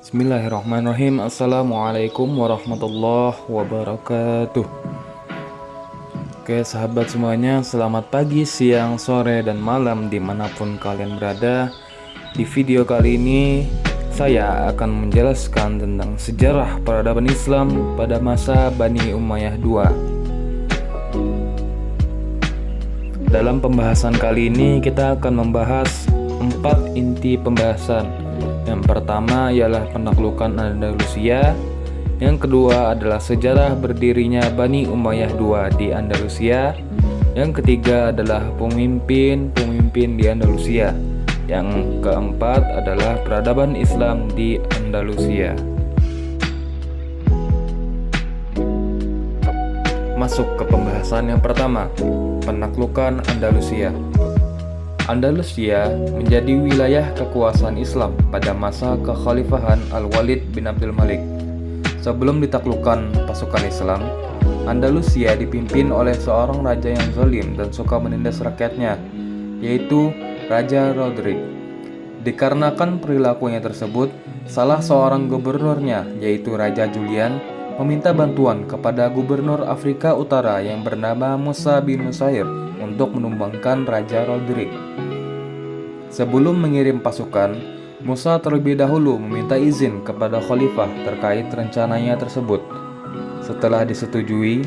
Bismillahirrahmanirrahim. Assalamualaikum warahmatullahi wabarakatuh. Oke sahabat semuanya, selamat pagi, siang, sore, dan malam dimanapun kalian berada. Di video kali ini saya akan menjelaskan tentang sejarah peradaban Islam pada masa Bani Umayyah II. Dalam pembahasan kali ini kita akan membahas 4 inti pembahasan. Yang pertama ialah penaklukan Andalusia. Yang kedua adalah sejarah berdirinya Bani Umayyah II di Andalusia. Yang ketiga adalah pemimpin-pemimpin di Andalusia. Yang keempat adalah peradaban Islam di Andalusia. Masuk ke pembahasan yang pertama, penaklukan Andalusia. Andalusia menjadi wilayah kekuasaan Islam pada masa kekhalifahan Al-Walid bin Abdul Malik. Sebelum ditaklukkan pasukan Islam, Andalusia dipimpin oleh seorang raja yang zalim dan suka menindas rakyatnya, yaitu Raja Rodrik. Dikarenakan perilakunya tersebut, salah seorang gubernurnya, yaitu Raja Julian, meminta bantuan kepada gubernur Afrika Utara yang bernama Musa bin Nusair untuk menumbangkan Raja Rodrik. Sebelum mengirim pasukan, Musa terlebih dahulu meminta izin kepada khalifah terkait rencananya tersebut. Setelah disetujui,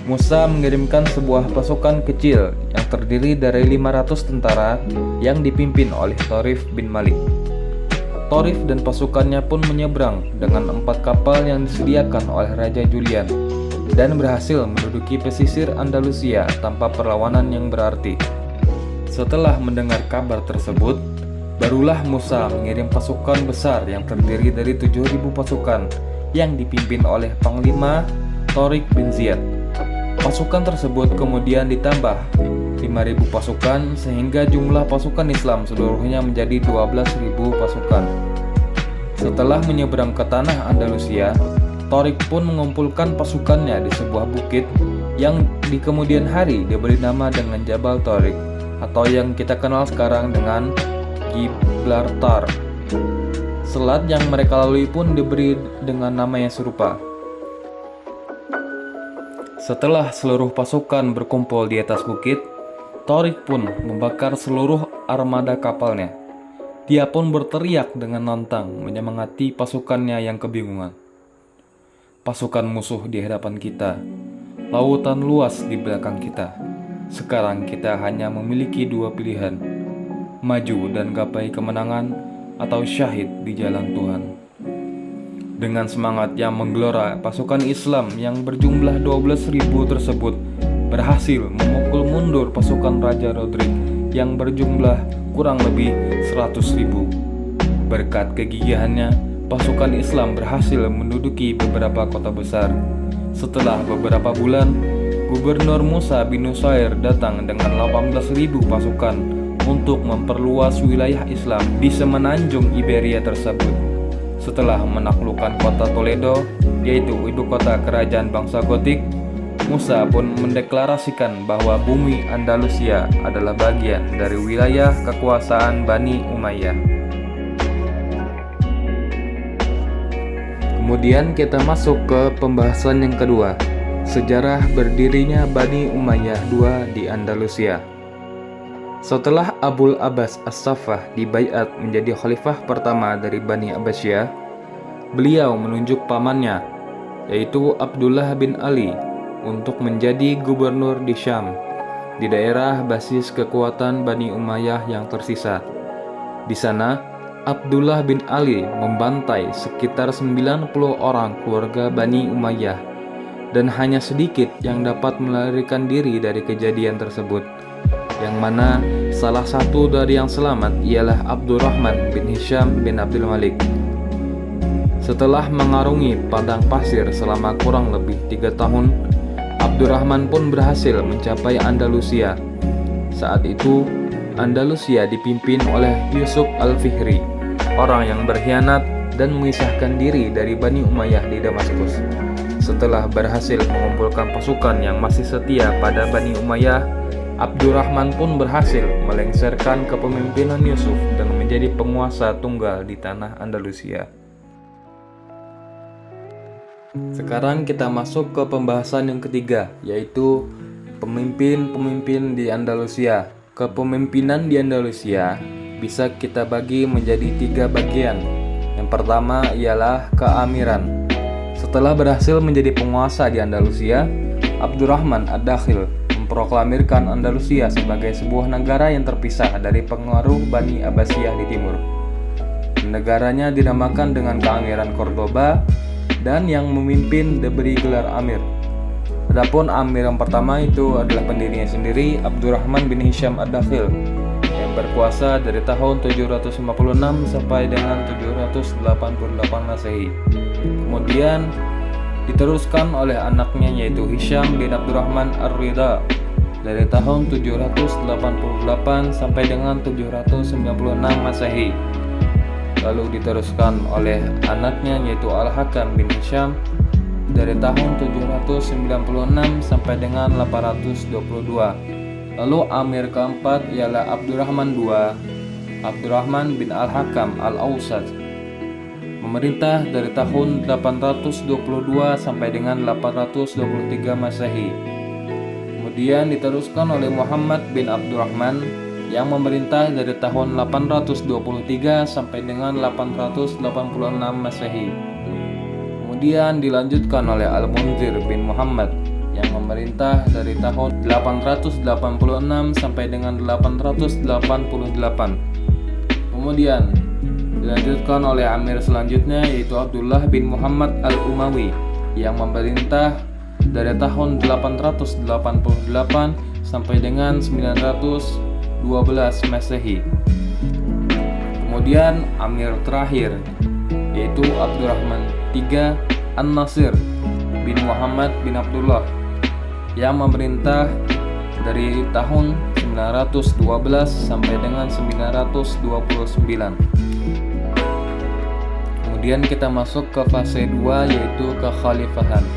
Musa mengirimkan sebuah pasukan kecil yang terdiri dari 500 tentara yang dipimpin oleh Thorif bin Malik. Thorif dan pasukannya pun menyeberang dengan 4 kapal yang disediakan oleh Raja Julian dan berhasil menduduki pesisir Andalusia tanpa perlawanan yang berarti. Setelah mendengar kabar tersebut, barulah Musa mengirim pasukan besar yang terdiri dari 7.000 pasukan yang dipimpin oleh Panglima Tariq bin Ziyad. Pasukan tersebut kemudian ditambah 5.000 pasukan sehingga jumlah pasukan Islam seluruhnya menjadi 12.000 pasukan. Setelah menyeberang ke tanah Andalusia, Tariq pun mengumpulkan pasukannya di sebuah bukit yang di kemudian hari diberi nama dengan Jabal Tariq atau yang kita kenal sekarang dengan Gibraltar. Selat yang mereka lalui pun diberi dengan nama yang serupa. Setelah seluruh pasukan berkumpul di atas bukit, Tariq pun membakar seluruh armada kapalnya. Dia pun berteriak dengan lantang menyemangati pasukannya yang kebingungan. Pasukan musuh di hadapan kita, lautan luas di belakang kita. Sekarang kita hanya memiliki 2 pilihan, maju dan gapai kemenangan atau syahid di jalan Tuhan. Dengan semangat yang menggelora, pasukan Islam yang berjumlah 12.000 tersebut berhasil memukul mundur pasukan Raja Rodrik yang berjumlah kurang lebih 100.000. Berkat kegigihannya, pasukan Islam berhasil menduduki beberapa kota besar. Setelah beberapa bulan, Gubernur Musa bin Nusair datang dengan 18.000 pasukan untuk memperluas wilayah Islam di semenanjung Iberia tersebut. Setelah menaklukkan kota Toledo, yaitu ibu kota kerajaan bangsa Gotik, Musa pun mendeklarasikan bahwa bumi Andalusia adalah bagian dari wilayah kekuasaan Bani Umayyah. Kemudian kita masuk ke pembahasan yang kedua, sejarah berdirinya Bani Umayyah II di Andalusia. Setelah Abul Abbas As-Saffah dibaiat menjadi khalifah pertama dari Bani Abbasiyah, beliau menunjuk pamannya, yaitu Abdullah bin Ali, untuk menjadi gubernur di Syam, di daerah basis kekuatan Bani Umayyah yang tersisa. Di sana, Abdullah bin Ali membantai sekitar 90 orang keluarga Bani Umayyah, dan hanya sedikit yang dapat melarikan diri dari kejadian tersebut, yang mana salah satu dari yang selamat ialah Abdurrahman bin Hisham bin Abdul Malik. Setelah mengarungi padang pasir selama kurang lebih 3 tahun, Abdurrahman pun berhasil mencapai Andalusia. Saat itu, Andalusia dipimpin oleh Yusuf Al-Fihri, orang yang berkhianat dan memisahkan diri dari Bani Umayyah di Damaskus. Setelah berhasil mengumpulkan pasukan yang masih setia pada Bani Umayyah, Abdurrahman pun berhasil melengsarkan kepemimpinan Yusuf dan menjadi penguasa tunggal di tanah Andalusia. Sekarang kita masuk ke pembahasan yang ketiga, yaitu pemimpin-pemimpin di Andalusia. Kepemimpinan di Andalusia bisa kita bagi menjadi 3 bagian. Yang pertama ialah keamiran. Setelah berhasil menjadi penguasa di Andalusia, Abdurrahman Ad-Dakhil memproklamirkan Andalusia sebagai sebuah negara yang terpisah dari pengaruh Bani Abbasiyah di timur. Negaranya dinamakan dengan keamiran Cordoba, dan yang memimpin diberi gelar Amir. Adapun Amir yang pertama itu adalah pendirinya sendiri, Abdurrahman bin Hisham Ad-Dakhil, yang berkuasa dari tahun 756 sampai dengan 788 Masehi. Kemudian diteruskan oleh anaknya yaitu Hisham bin Abdurrahman Ar-Ridha dari tahun 788 sampai dengan 796 Masehi. Lalu diteruskan oleh anaknya yaitu Al-Hakam bin Hisham dari tahun 796 sampai dengan 822. Lalu Amir keempat ialah Abdurrahman II, Abdurrahman bin Al-Hakam Al-Awsat, memerintah dari tahun 822 sampai dengan 823 Masehi. Kemudian diteruskan oleh Muhammad bin Abdurrahman yang memerintah dari tahun 823 sampai dengan 886 Masehi. Kemudian dilanjutkan oleh Al-Munzir bin Muhammad yang memerintah dari tahun 886 sampai dengan 888. Kemudian dilanjutkan oleh Amir selanjutnya yaitu Abdullah bin Muhammad Al-Umawi yang memerintah dari tahun 888 sampai dengan 912 Masehi. Kemudian Amir terakhir yaitu Abdurrahman III An-Nasir bin Muhammad bin Abdullah yang memerintah dari tahun 912 sampai dengan 929. Kemudian kita masuk ke fase 2 yaitu kekhalifahan.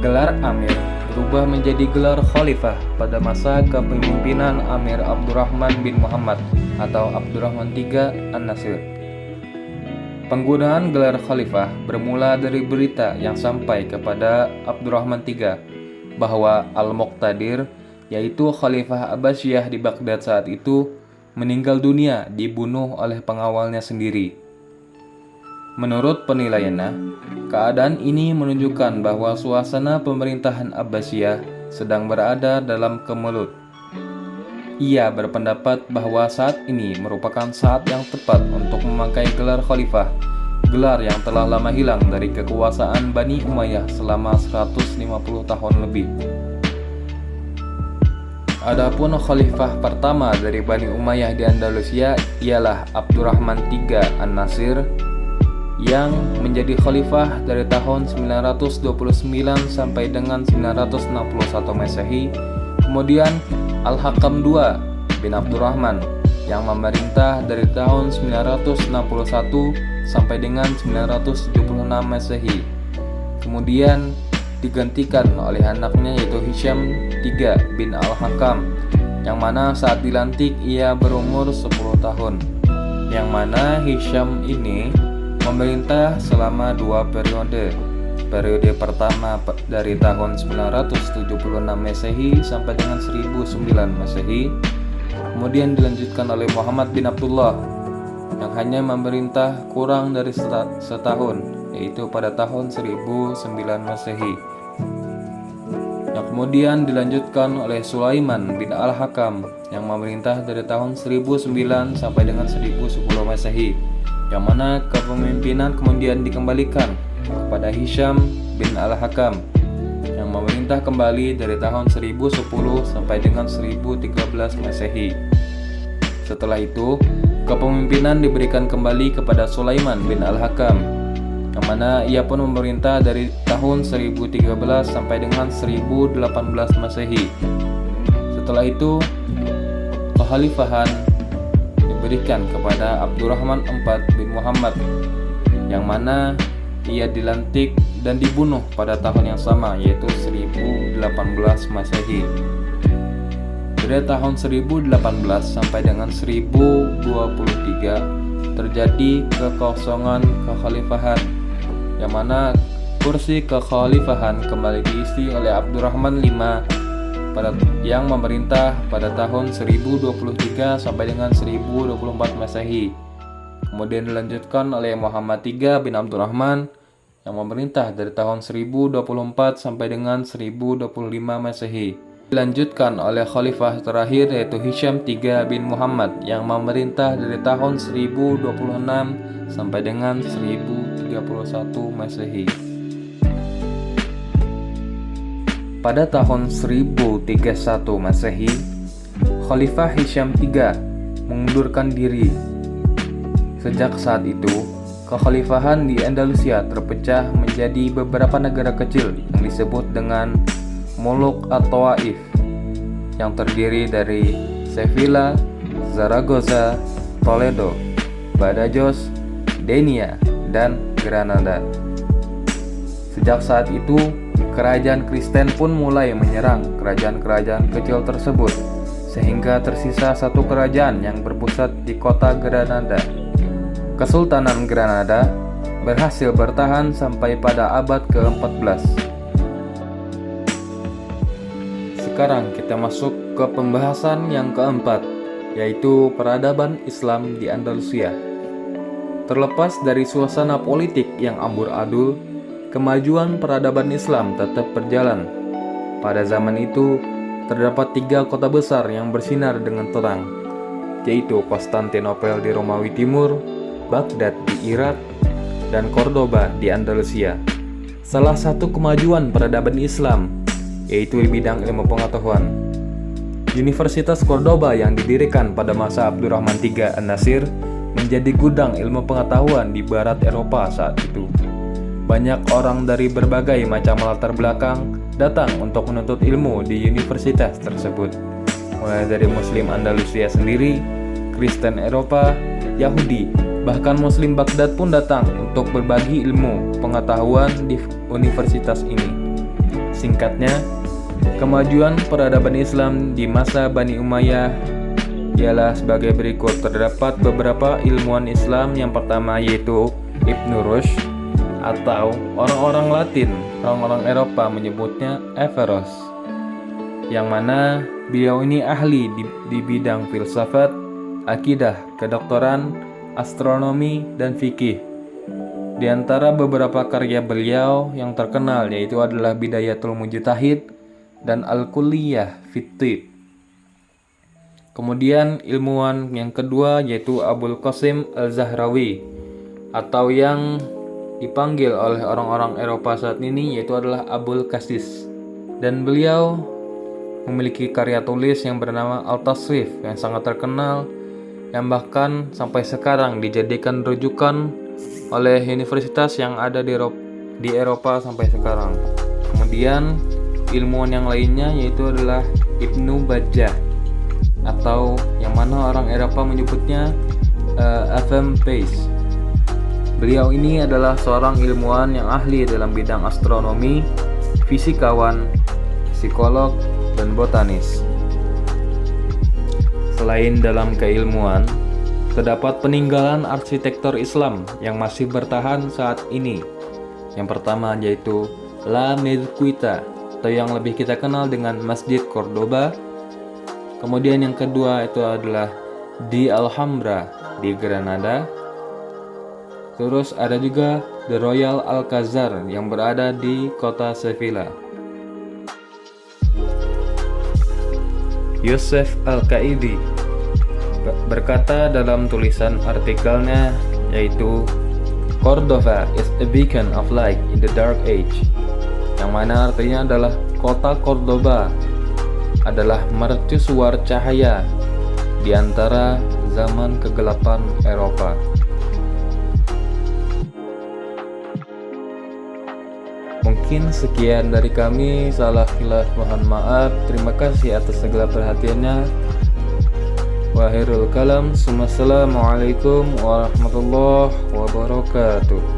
Gelar Amir berubah menjadi gelar Khalifah pada masa kepemimpinan Amir Abdurrahman bin Muhammad atau Abdurrahman III An-Nasir. Penggunaan gelar Khalifah bermula dari berita yang sampai kepada Abdurrahman III bahwa Al-Muqtadir, yaitu Khalifah Abbasiyah di Baghdad saat itu, meninggal dunia dibunuh oleh pengawalnya sendiri. Menurut penilaiannya, keadaan ini menunjukkan bahwa suasana pemerintahan Abbasiyah sedang berada dalam kemelut. Ia berpendapat bahwa saat ini merupakan saat yang tepat untuk memakai gelar khalifah, gelar yang telah lama hilang dari kekuasaan Bani Umayyah selama 150 tahun lebih. Adapun khalifah pertama dari Bani Umayyah di Andalusia ialah Abdurrahman III An-Nasir yang menjadi khalifah dari tahun 929 sampai dengan 961 Masehi. Kemudian Al-Hakam II bin Abdurrahman yang memerintah dari tahun 961 sampai dengan 976 Masehi. Kemudian digantikan oleh anaknya yaitu Hisham III bin Al-Hakam, yang mana saat dilantik ia berumur 10 tahun. Yang mana Hisham ini memerintah selama 2 periode. Periode pertama dari tahun 976 Masehi sampai dengan 1009 Masehi. Kemudian dilanjutkan oleh Muhammad bin Abdullah yang hanya memerintah kurang dari setahun, yaitu pada tahun 1009 Masehi. Yang kemudian dilanjutkan oleh Sulaiman bin Al-Hakam yang memerintah dari tahun 1009 sampai dengan 1010 Masehi, yang mana kepemimpinan kemudian dikembalikan kepada Hisham bin Al-Hakam yang memerintah kembali dari tahun 1010 sampai dengan 1013 Masehi. Setelah itu, kepemimpinan diberikan kembali kepada Sulaiman bin Al-Hakam, yang mana ia pun memerintah dari tahun 1013 sampai dengan 1018 Masehi. Setelah itu, kekhalifahan diberikan kepada Abdurrahman IV bin Muhammad, yang mana ia dilantik dan dibunuh pada tahun yang sama, yaitu 1018 Masehi. Dari tahun 1018 sampai dengan 1023 terjadi kekosongan kekhalifahan, yang mana kursi kekhalifahan kembali diisi oleh Abdurrahman V yang memerintah pada tahun 1023 sampai dengan 1024 Masehi. Kemudian dilanjutkan oleh Muhammad III bin Abdurrahman yang memerintah dari tahun 1024 sampai dengan 1025 Masehi. Dilanjutkan oleh khalifah terakhir yaitu Hisham III bin Muhammad yang memerintah dari tahun 1026 sampai dengan 1031 Masehi. Pada tahun 1031 Masehi, Khalifah Hisham III mengundurkan diri. Sejak saat itu, kekhalifahan di Andalusia terpecah menjadi beberapa negara kecil yang disebut dengan Muluk at-Tawaif, yang terdiri dari Sevilla, Zaragoza, Toledo, Badajoz, Denia, dan Granada. Sejak saat itu, kerajaan Kristen pun mulai menyerang kerajaan-kerajaan kecil tersebut, sehingga tersisa satu kerajaan yang berpusat di kota Granada. Kesultanan Granada berhasil bertahan sampai pada abad ke-14. Sekarang kita masuk ke pembahasan yang keempat, yaitu peradaban Islam di Andalusia. Terlepas dari suasana politik yang amburadul, kemajuan peradaban Islam tetap berjalan. Pada zaman itu, terdapat 3 kota besar yang bersinar dengan terang, yaitu Konstantinopel di Romawi Timur, Baghdad di Irak, dan Cordoba di Andalusia. Salah satu kemajuan peradaban Islam yaitu di bidang ilmu pengetahuan. Universitas Cordoba yang didirikan pada masa Abdurrahman III An-Nasir menjadi gudang ilmu pengetahuan di barat Eropa saat itu. Banyak orang dari berbagai macam latar belakang datang untuk menuntut ilmu di universitas tersebut, mulai dari Muslim Andalusia sendiri, Kristen Eropa, Yahudi, bahkan Muslim Baghdad pun datang untuk berbagi ilmu pengetahuan di universitas ini. Singkatnya, kemajuan peradaban Islam di masa Bani Umayyah ialah sebagai berikut. Terdapat beberapa ilmuwan Islam. Yang pertama yaitu Ibnu Rushd, atau orang-orang Latin, orang-orang Eropa menyebutnya Averroes, yang mana beliau ini ahli di bidang filsafat, akidah, kedokteran, astronomi, dan fikih. Di antara beberapa karya beliau yang terkenal yaitu adalah Bidayatul Mujtahid dan Al-Kulliyah fit Thib. Kemudian ilmuwan yang kedua yaitu Abul Qasim Al-Zahrawi, atau yang dipanggil oleh orang-orang Eropa saat ini yaitu adalah Abul Qasis. Dan beliau memiliki karya tulis yang bernama Al-Tasrif yang sangat terkenal, yang bahkan sampai sekarang dijadikan rujukan oleh universitas yang ada di Eropa sampai sekarang. Kemudian ilmuwan yang lainnya yaitu adalah Ibnu Bajjah, atau yang mana orang Eropa menyebutnya F.M. Pace. Beliau ini adalah seorang ilmuwan yang ahli dalam bidang astronomi, fisikawan, psikolog, dan botanis. Selain dalam keilmuan, terdapat peninggalan arsitektur Islam yang masih bertahan saat ini. Yang pertama yaitu La Mezquita, atau yang lebih kita kenal dengan Masjid Cordoba. Kemudian yang kedua itu adalah di Alhambra di Granada. Terus ada juga The Royal Alcazar yang berada di kota Sevilla. Yusuf Al-Qaidi berkata dalam tulisan artikelnya yaitu Cordova is a beacon of light in the dark age, yang mana artinya adalah kota Cordoba adalah mercusuar cahaya di antara zaman kegelapan Eropa. Mungkin sekian dari kami, salah khilaf mohon maaf. Terima kasih atas segala perhatiannya. Wa khairul kalam. Assalamualaikum warahmatullahi wabarakatuh.